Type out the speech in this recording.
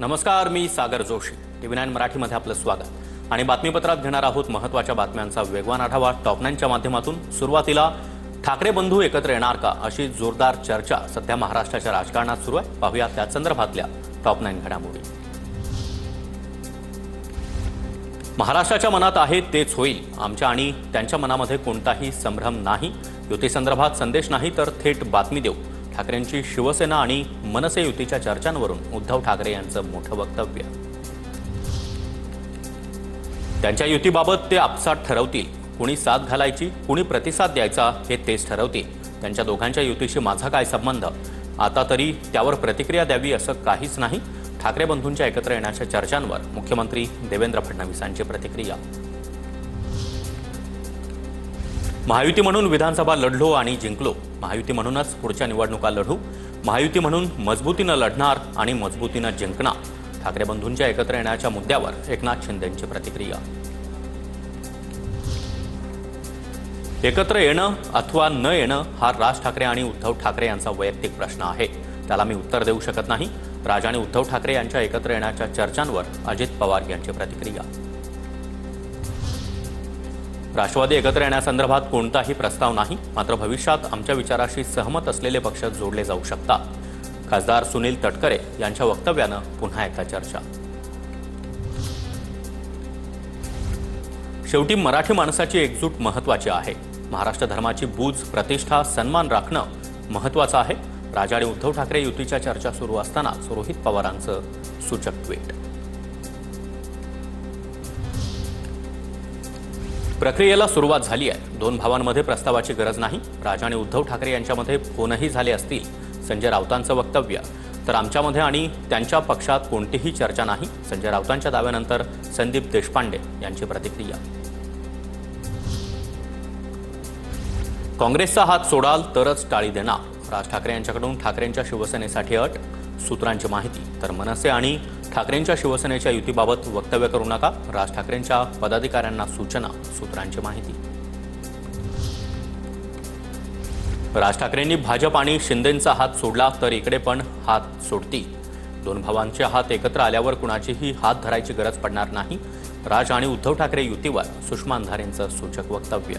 नमस्कार, मी सागर जोशी. TV9 मराठीमध्ये आपलं स्वागत आणि बातमीपत्रात घेणार आहोत महत्त्वाच्या बातम्यांचा वेगवान आढावा टॉप 9च्या माध्यमातून. सुरुवातीला ठाकरे बंधू एकत्र येणार का अशी जोरदार चर्चा सध्या महाराष्ट्राच्या राजकारणात सुरू आहे. पाहूया त्या संदर्भातल्या टॉप 9 घडामोडी. महाराष्ट्राच्या मनात आहे तेच होईल. आमच्या आणि त्यांच्या मनामध्ये कोणताही संभ्रम नाही. युती संदर्भात संदेश नाही तर थेट बातमी देऊ. ठाकरेंची शिवसेना आणि मनसे युतीच्या चर्चांवरून उद्धव ठाकरे यांचं मोठं वक्तव्य. त्यांच्या युतीबाबत ते आपसात ठरवतील. कुणी साथ घालायची, कुणी प्रतिसाद द्यायचा हे तेच ठरवतील. त्यांच्या दोघांच्या युतीशी माझा काय संबंध? आता तरी त्यावर प्रतिक्रिया द्यावी असं काहीच नाही. ठाकरे बंधूंच्या एकत्र येण्याच्या चर्चांवर मुख्यमंत्री देवेंद्र फडणवीसांची प्रतिक्रिया. महायुती म्हणून विधानसभा लढलो आणि जिंकलो. महायुती म्हणूनच पुढच्या निवडणुका लढू. महायुती म्हणून मजबूतीनं लढणार आणि मजबूतीनं जिंकणार. ठाकरे बंधूंच्या एकत्र येण्याच्या मुद्द्यावर एकनाथ शिंदेंची प्रतिक्रिया. एकत्र येणं अथवा न येणं हा राज ठाकरे आणि उद्धव ठाकरे यांचा वैयक्तिक प्रश्न आहे. त्याला मी उत्तर देऊ शकत नाही. राज आणि उद्धव ठाकरे यांच्या एकत्र येण्याच्या चर्चांवर अजित पवार यांची प्रतिक्रिया. राष्ट्रवादी एकत्र येण्यासंदर्भात कोणताही प्रस्ताव नाही. मात्र भविष्यात आमच्या विचाराशी सहमत असलेले पक्ष जोडले जाऊ शकतात. खासदार सुनील तटकरे यांच्या वक्तव्यानं पुन्हा एकदा चर्चा. शेवटी मराठी माणसाची एकजूट महत्त्वाची आहे. महाराष्ट्र धर्माची बूज, प्रतिष्ठा, सन्मान राखणं महत्त्वाचं आहे. राज आणि उद्धव ठाकरे युतीच्या चर्चा सुरू असतानाच रोहित पवारांचं सूचक ट्विट. प्रक्रियेला सुरुवात झाली आहे. दोन भावांमध्ये प्रस्तावाची गरज नाही. राज आणि उद्धव ठाकरे यांच्यामध्ये फोनही झाले असतील. संजय राऊतांचं वक्तव्य. तर आमच्यामध्ये आणि त्यांच्या पक्षात कोणतीही चर्चा नाही. संजय राऊतांच्या दाव्यानंतर संदीप देशपांडे यांची प्रतिक्रिया. काँग्रेसचा हात सोडाल तरच टाळी देणार. राज ठाकरे यांच्याकडून ठाकरेंच्या शिवसेनेसाठी अट. सूत्रांची माहिती. तर मनसे आणि ठाकरेंच्या शिवसेनेच्या युतीबाबत वक्तव्य करू नका. राज ठाकरेंच्या पदाधिकाऱ्यांना सूचना. सूत्रांची माहिती. राज ठाकरेंनी भाजप आणि शिंदेंचा हात सोडला तर इकडे पण हात सोडतील. दोन भावांचे हात एकत्र आल्यावर कुणाचीही हात धरायची गरज पडणार नाही. राज आणि उद्धव ठाकरे युतीवर सुषमा अंधारेंचं सूचक वक्तव्य.